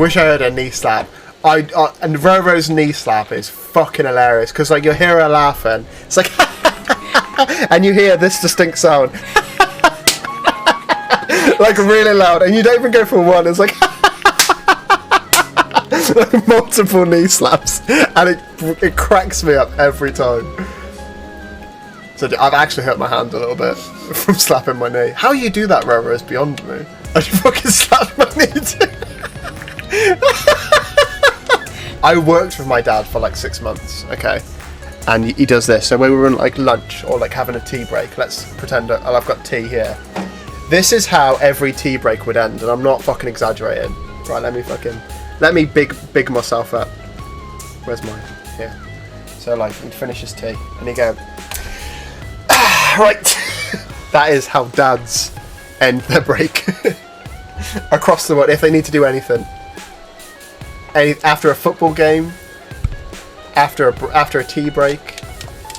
wish I heard a knee slap. And Roro's knee slap is fucking hilarious because like you'll hear her laughing. It's like, and you hear this distinct sound, like really loud, and you don't even go for one. It's like, like multiple knee slaps, and it cracks me up every time. So I've actually hurt my hand a little bit from slapping my knee. How you do that, Roro, is beyond me. I fucking slapped my knee too. I worked with my dad for like 6 months, okay? And he does this. So when we were on like lunch or like having a tea break, let's pretend that I've got tea here. This is how every tea break would end, and I'm not fucking exaggerating. Right, let me big myself up. Where's mine? Here. So like, he'd finish his tea, and he'd go, right. That is how dads end their break. Across the world, if they need to do anything. After a football game, after a tea break,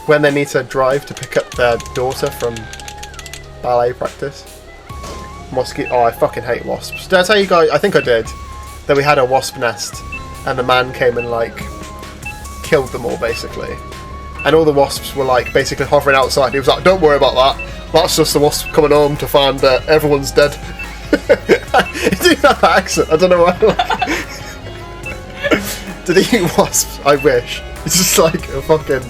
when they need to drive to pick up their daughter from ballet practice. Oh, I fucking hate wasps. Did I tell you guys? I think I did. That we had a wasp nest, and the man came and like killed them all basically, and all the wasps were like basically hovering outside. He was like, "Don't worry about that. That's just the wasp coming home to find that everyone's dead." He didn't have that accent. I don't know why. Did he eat wasps? I wish. It's just like a fucking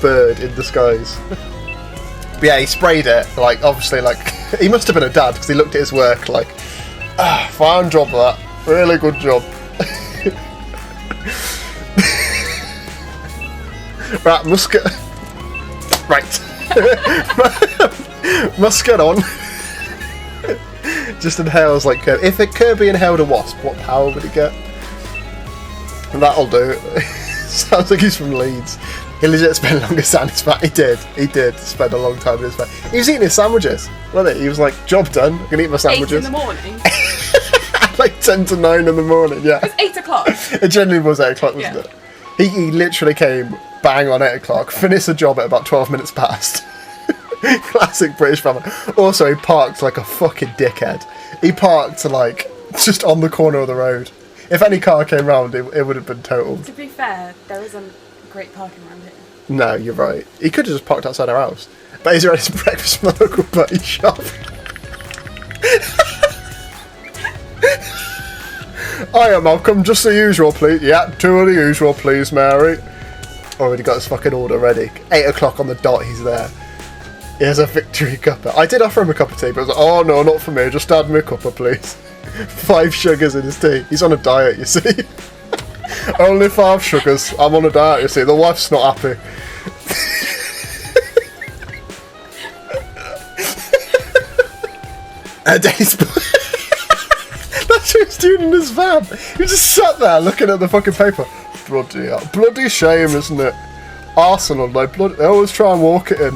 bird in disguise. But yeah, he sprayed it. Like, obviously, like, he must have been a dad because he looked at his work like, fine job that. Really good job. Right, musket. Right. Musket on. Just inhales like Kirby. If Kirby inhaled a wasp, what power would he get? That'll do. Sounds like he's from Leeds. He legit spent longest time in his fat. He did spend a long time in his fat. He was eating his sandwiches, wasn't he? He was like, job done, I can eat my sandwiches. 8 in the morning? Like 10 to 9 in the morning, yeah. It was 8 o'clock. It generally was 8 o'clock, wasn't it? He literally came bang on 8 o'clock, finished the job at about 12 minutes past. Classic British family. Also, he parked like a fucking dickhead. He parked like just on the corner of the road. If any car came round, it would have been totaled. To be fair, there isn't great parking around here. No, you're right. He could have just parked outside our house. But he's already had his breakfast from the local buddy shop. Hiya, Malcolm. Just the usual, please. Yeah, 2 of the usual, please, Mary. Already got his fucking order ready. 8 o'clock on the dot, he's there. He has a victory cuppa. I did offer him a cup of tea, but I was like, oh no, not for me. Just add me a cuppa, please. 5 sugars in his tea. He's on a diet, you see. Only 5 sugars. I'm on a diet, you see. The wife's not happy. That's what he's doing in his van. He just sat there looking at the fucking paper. Bloody hell. Bloody shame, isn't it? Arsenal, they always try and walk it in.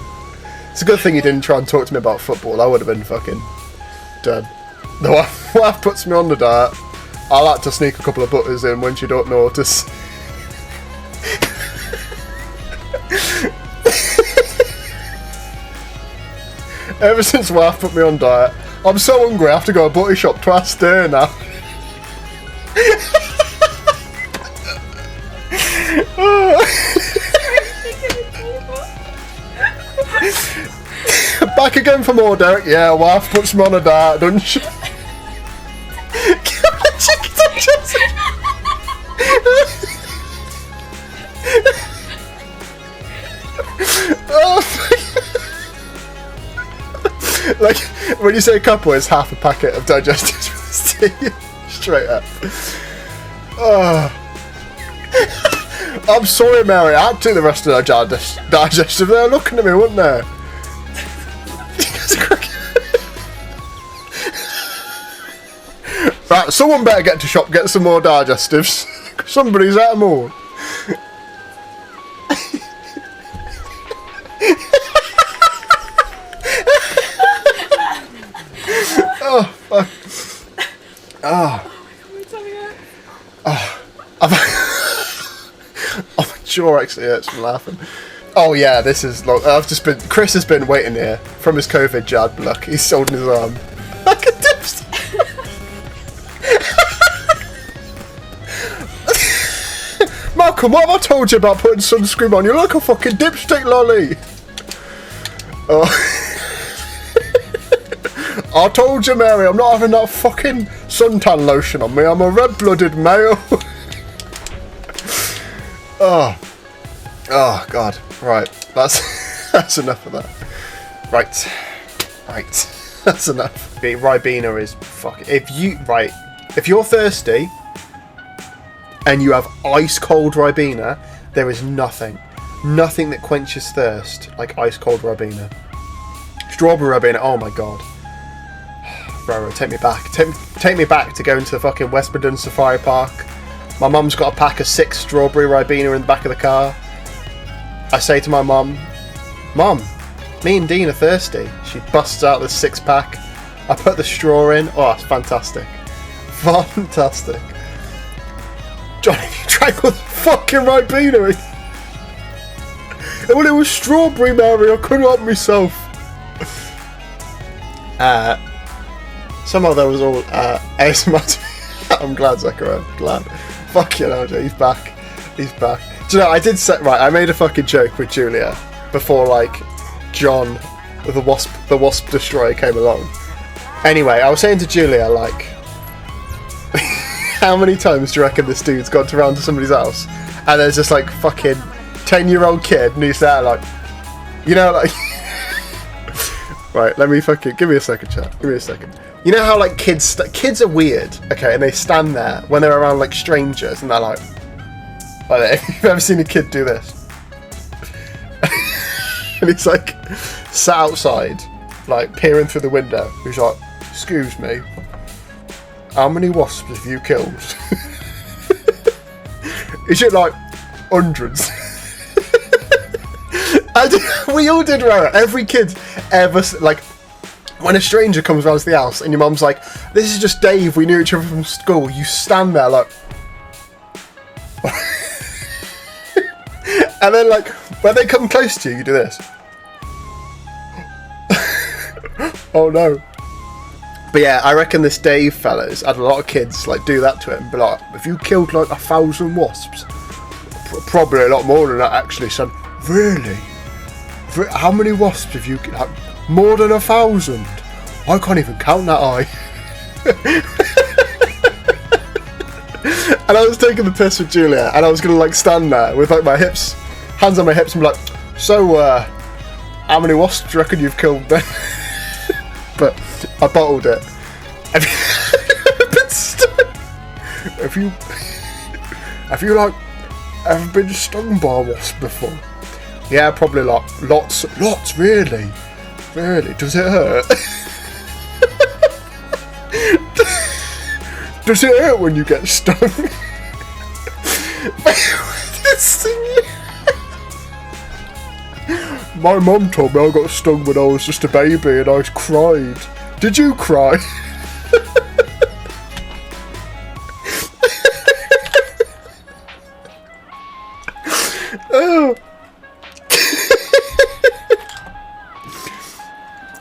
It's a good thing he didn't try and talk to me about football. I would have been fucking dead. The wife puts me on the diet. I like to sneak a couple of butters in when she don't notice. Ever since wife put me on diet, I'm so hungry I have to go to a butty shop twice a day now. Back again for more, Derek. Yeah, wife puts me on a diet, doesn't she? Like, when you say a couple, it's half a packet of digestives with this tea. Straight up. Oh. I'm sorry, Mary, I had to take the rest of the digestive. They're looking at me, weren't they? Right, someone better get to shop, get some more digestives. Somebody's at them all. Oh, fuck. Oh. Oh, my jaw actually hurts from laughing. Oh yeah, this is long. Chris has been waiting here from his COVID jab. Look, he's holding his arm. Like a dipstick. fucking, what have I told you about putting sunscreen on? You're like a fucking dipstick lolly. Oh. I told you, Mary, I'm not having that fucking suntan lotion on me. I'm a red-blooded male. Oh God. Right, that's enough of that. Right, that's enough. Ribena is fucking. If you're thirsty and you have ice cold Ribena, there is nothing that quenches thirst like ice cold Ribena. Strawberry Ribena. Oh my God. Bro, take me back. Take me back to going to the fucking Westbridden Safari Park. My mum's got a pack of 6 strawberry Ribena in the back of the car. I say to my mum, Mum, me and Dean are thirsty. She busts out this 6-pack. I put the straw in. Oh, it's fantastic. Fantastic. Johnny, you drank all the fucking Ribena. Well, it was strawberry, Mary. I couldn't help myself. Somehow there was all ASMR. I'm glad, Zachary. I'm glad. Fuck you, LJ. He's back. He's back. Do you know, I did say, right, I made a fucking joke with Julia before, like, John, the Wasp Destroyer came along. Anyway, I was saying to Julia, like, how many times do you reckon this dude's gone around to somebody's house and there's this, like, fucking 10-year-old kid and he's there, like, you know, like... Right, let me fucking... Give me a second, chat. Give me a second. You know how, like, kids are weird, okay, and they stand there when they're around, like, strangers and they're like... If you've ever seen a kid do this. And he's, like, sat outside, like, peering through the window. He's like, excuse me, how many wasps have you killed? Is it, like, hundreds? We all did, right? Every kid ever, like, when a stranger comes round to the house and your mum's like, this is just Dave, we knew each other from school, you stand there like... And then, like, when they come close to you, you do this. Oh no. But yeah, I reckon this Dave fella's had a lot of kids, like, do that to him. But like, if you killed, like, 1,000 wasps, probably a lot more than that, actually, son. Really? How many wasps have you... Like, more than 1,000? I can't even count that high. And I was taking the piss with Julia, and I was going to, like, stand there with, like, my hips, hands on my hips, and be like, so, how many wasps do you reckon you've killed then? But I bottled it. Have you been stung? Have you, like, ever been stung by a wasp before? Yeah, probably, like, lots, really? Really? Does it hurt? Does it hurt when you get stung? My mum told me I got stung when I was just a baby and I cried. Did you cry? Oh.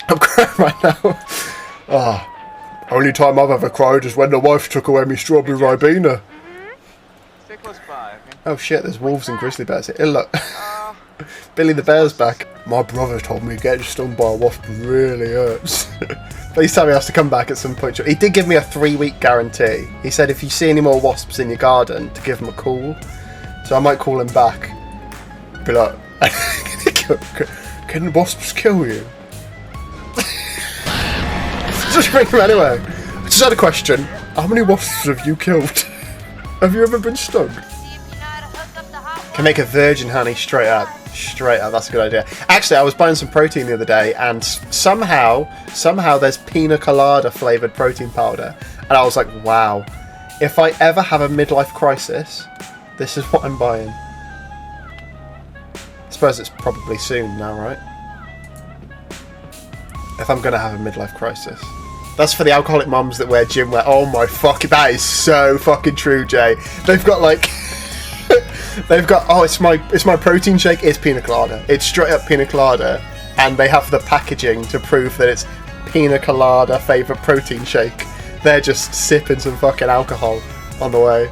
I'm crying right now. Ah. Only time I've ever cried is when the wife took away my strawberry Ribena. Stay close by, okay? Oh shit, there's wolves and grizzly bears here. Look. Billy the Bear's back. My brother told me getting stung by a wasp really hurts. Please tell me he has to come back at some point. He did give me a 3-week guarantee. He said if you see any more wasps in your garden, to give him a call. So I might call him back. Be like, can wasps kill you? Just bring him anyway. I just had a question. How many wasps have you killed? Have you ever been stung? Can make a virgin honey straight up. Straight up, that's a good idea. Actually, I was buying some protein the other day, and somehow there's pina colada flavoured protein powder. And I was like, wow. If I ever have a midlife crisis, this is what I'm buying. I suppose it's probably soon now, right? If I'm going to have a midlife crisis. That's for the alcoholic mums that wear gym wear. Oh my fuck, that is so fucking true, Jay. They've got like... They've got, oh, it's my protein shake, it's pina colada. It's straight up pina colada. And they have the packaging to prove that it's pina colada favourite protein shake. They're just sipping some fucking alcohol on the way.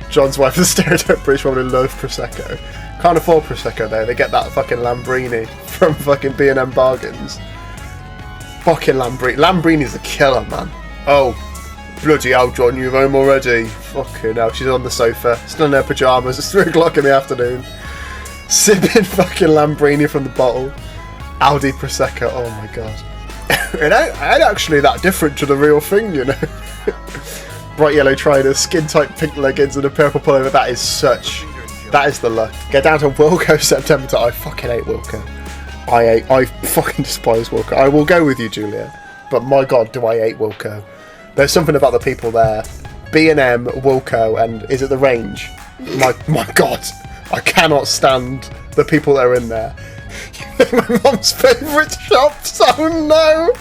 John's wife is a stereotype British woman who loves Prosecco. Can't afford Prosecco though, they get that fucking Lambrini from fucking B&M Bargains. Fucking Lambrini. Lambrini's a killer, man. Oh, bloody hell, John, you're home already. Fucking hell, she's on the sofa, still in her pyjamas, it's 3 o'clock in the afternoon. Sipping fucking Lambrini from the bottle. Aldi Prosecco, oh my god. It ain't actually that different to the real thing, you know. Bright yellow trainers, skin tight pink leggings and a purple pullover, that is the look. Get down to Wilko September to I fucking hate Wilko. I fucking despise Wilko. I will go with you, Julia, but my god, do I hate Wilko. There's something about the people there. B&M, Wilko, and is it the Range? My god, I cannot stand the people that are in there. My mum's favourite shops. Oh no!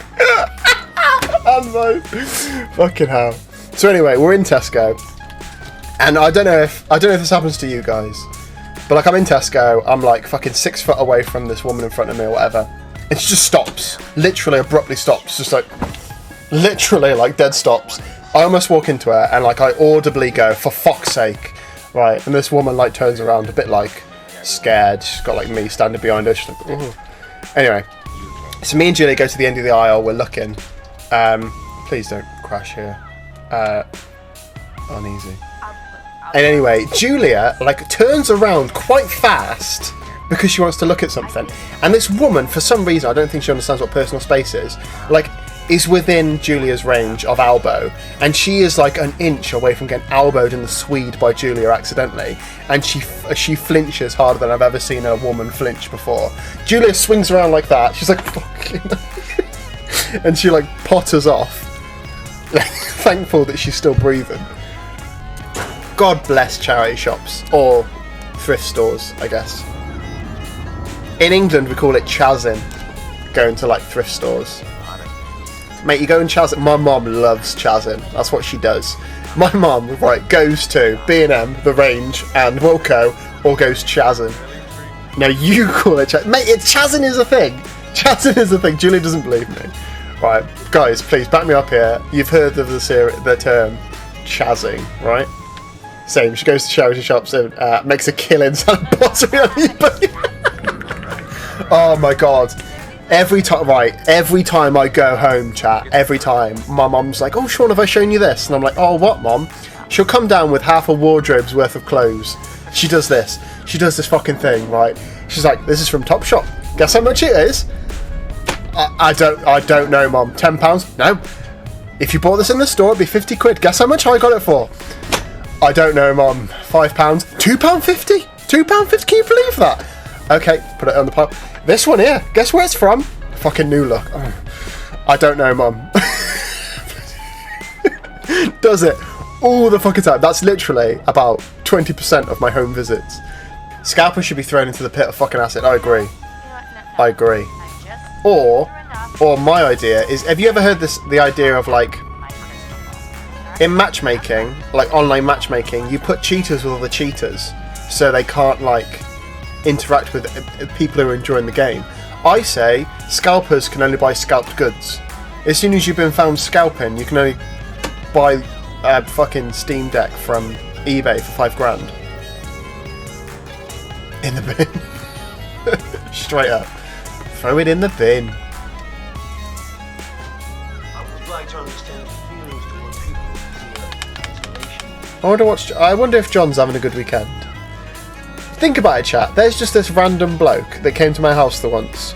Oh no! Fucking hell. So anyway, we're in Tesco, and I don't know if this happens to you guys, but like I'm in Tesco, I'm like fucking 6 foot away from this woman in front of me or whatever, and she just stops, literally abruptly stops, just like literally like dead stops. I almost walk into her and like I audibly go, for fuck's sake, right? And this woman like turns around a bit like scared. She's got like me standing behind her. She's like, ooh. Anyway, so me and Julia go to the end of the aisle. We're looking. Please don't crash here. Uneasy. And anyway, Julia like turns around quite fast because she wants to look at something. And this woman, for some reason, I don't think she understands what personal space is. Like, is within Julia's range of elbow, and she is like an inch away from getting elbowed in the Swede by Julia accidentally, and she flinches harder than I've ever seen a woman flinch before. Julia swings around like that, she's like, fucking and she like potters off, thankful that she's still breathing. God bless charity shops, or thrift stores, I guess. In England we call it chazzing, going to like thrift stores. Mate, you go and chaz it. My mum loves chazzing. That's what she does. My mum, right, goes to B&M, The Range, and Wilko, or goes chazzing. Now you call it chazzing. Mate, chazzing is a thing. Chazzing is a thing. Julie doesn't believe me. Right, guys, please back me up here. You've heard of the term chazzing, right? Same. She goes to charity shops and makes a killing selling pottery on eBay. Oh my god. Every time I go home, chat, every time, my mum's like, oh, Sean, have I shown you this? And I'm like, oh, what, mum? She'll come down with half a wardrobe's worth of clothes. She does this fucking thing, right? She's like, this is from Topshop. Guess how much it is? I don't know, mum. £10? No. If you bought this in the store, it'd be 50 quid. Guess how much I got it for? I don't know, mum. £5? £2.50? £2.50? Can you believe that? Okay, put it on the pile. This one here, guess where it's from? Fucking New Look. Oh, I don't know, mum. Does it all the fucking time. That's literally about 20% of my home visits. Scalpers should be thrown into the pit of fucking acid. I agree. I agree. Or my idea is, have you ever heard the idea of like, in matchmaking, like online matchmaking, you put cheaters with other cheaters so they can't like interact with people who are enjoying the game. I say scalpers can only buy scalped goods. As soon as you've been found scalping, you can only buy a fucking Steam Deck from eBay for £5,000. In the bin. Straight up. Throw it in the bin. I would like to understand the feelings towards people who feel isolation. I wonder if John's having a good weekend. Think about it, chat. There's just this random bloke that came to my house the once,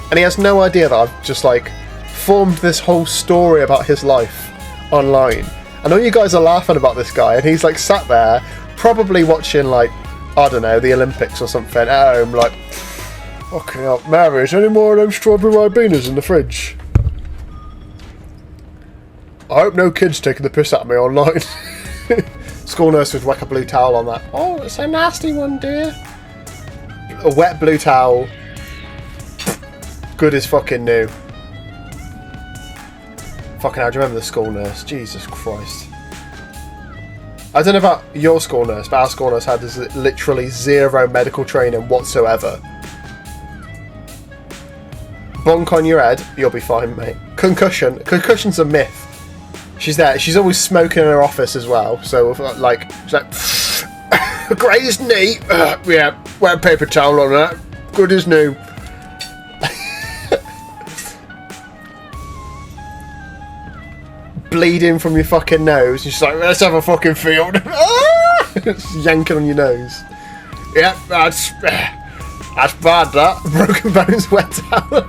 and he has no idea that I've just like formed this whole story about his life online. And all you guys are laughing about this guy, and he's like sat there, probably watching like, I don't know, the Olympics or something at home, like, fucking hell, Mary, is there any more of them strawberry ribenas in the fridge? I hope no kid's taking the piss out of me online. School nurse would whack a blue towel on that. Oh, it's a nasty one, dear. A wet blue towel. Good as fucking new. Fucking hell, do you remember the school nurse? Jesus Christ. I don't know about your school nurse, but our school nurse had literally zero medical training whatsoever. Bonk on your head, you'll be fine, mate. Concussion's a myth. She's there. She's always smoking in her office as well. So, like, she's like, Great as neat. Yeah, wet paper towel on that. Good as new. Bleeding from your fucking nose. She's like, let's have a fucking field. Yanking on your nose. Yep, that's bad, that. Broken bones, wet towel.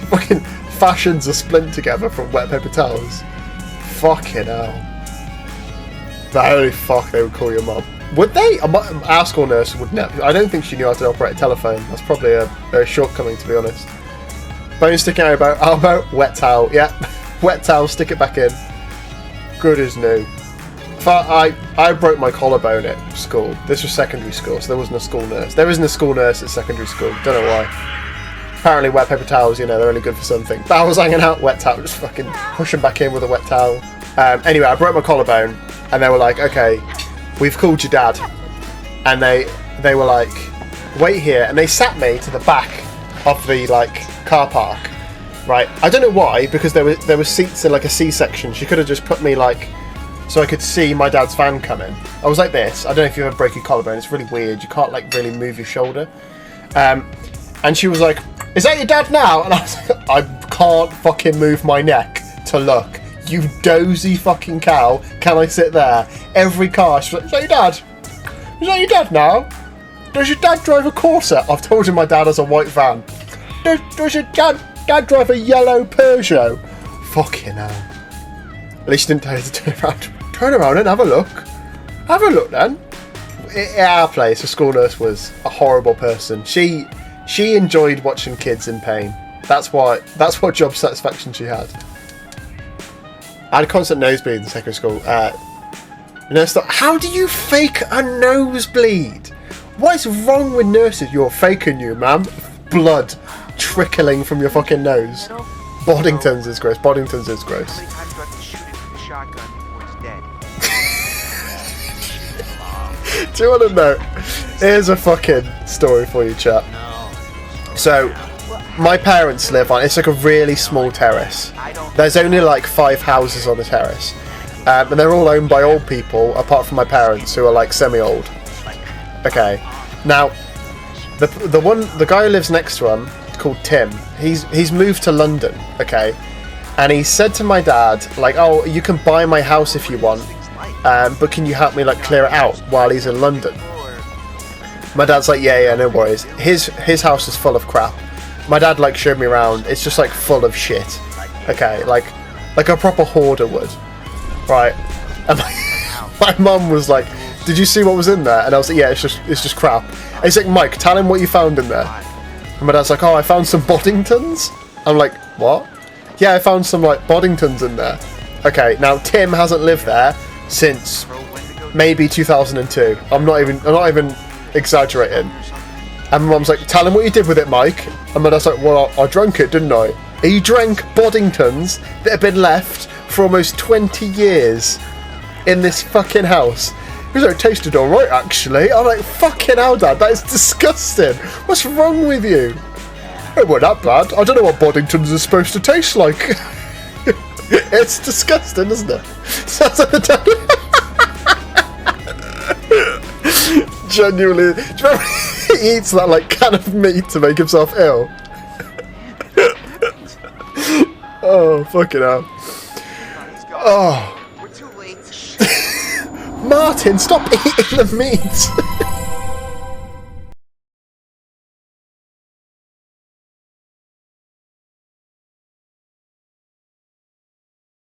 Fucking fashions a splint together from wet paper towels. Fucking hell. But holy fuck, they would call your mum. Would they? Our school nurse would never. I don't think she knew how to operate a telephone. That's probably a shortcoming, to be honest. Bone sticking out about elbow, wet towel. Yep. Wet towel, stick it back in. Good as new. I broke my collarbone at school. This was secondary school, so there wasn't a school nurse. There isn't a school nurse at secondary school. Don't know why. Apparently wet paper towels, you know, they're only good for something. But I was hanging out, wet towel, just fucking pushing back in with a wet towel. Anyway, I broke my collarbone, and they were like, okay, we've called your dad. And they were like, wait here. And they sat me to the back of the, like, car park. Right, I don't know why, because there were seats in like a C-section. She could have just put me like, so I could see my dad's van coming. I was like this. I don't know if you ever break your collarbone. It's really weird. You can't like really move your shoulder. And she was like, "Is that your dad now?" And I was like, "I can't fucking move my neck to look. You dozy fucking cow. Can I sit there?" Every car, she's like, "Is that your dad? Is that your dad now? Does your dad drive a Corsa?" I've told you my dad has a white van. Does your dad drive a yellow Peugeot? Fucking hell. At least you didn't tell you to turn around. Turn around and have a look. Have a look then. At our place, the school nurse was a horrible person. She enjoyed watching kids in pain. That's what job satisfaction she had. I had a constant nosebleed in secondary school. Nurse thought, how do you fake a nosebleed? What is wrong with nurses? You're faking you, ma'am. Blood trickling from your fucking nose. Boddingtons is gross. Boddingtons is gross. How many times do I have to shoot it with a shotgun before he's dead? Do you want to know? Here's a fucking story for you, chat. So, my parents live on, it's like a really small terrace. There's only like 5 houses on the terrace. And they're all owned by old people, apart from my parents, who are like semi-old. Okay. Now, the guy who lives next to him, called Tim, he's moved to London, okay? And he said to my dad, like, oh, you can buy my house if you want, but can you help me like clear it out while he's in London? My dad's like, yeah, no worries. His house is full of crap. My dad like showed me around. It's just like full of shit. Okay, like a proper hoarder would, right? And my mum was like, did you see what was in there? And I was like, yeah, it's just crap. And he's like, Mike, tell him what you found in there. And my dad's like, oh, I found some Boddingtons. I'm like, what? Yeah, I found some like Boddingtons in there. Okay, now Tim hasn't lived there since maybe 2002. I'm not even exaggerating. And my mum's like, tell him what you did with it, Mike. And my dad's like, well, I drank it, didn't I? He drank Boddingtons that had been left for almost 20 years in this fucking house. He was like, it tasted alright, actually. I'm like, fucking hell, Dad, that is disgusting. What's wrong with you? It wasn't that bad. I don't know what Boddingtons are supposed to taste like. It's disgusting, isn't it? Sounds like the dad. Genuinely. Do you remember he eats that like can of meat to make himself ill? Oh, fucking hell. Oh. We're too late. Martin, stop eating the meat.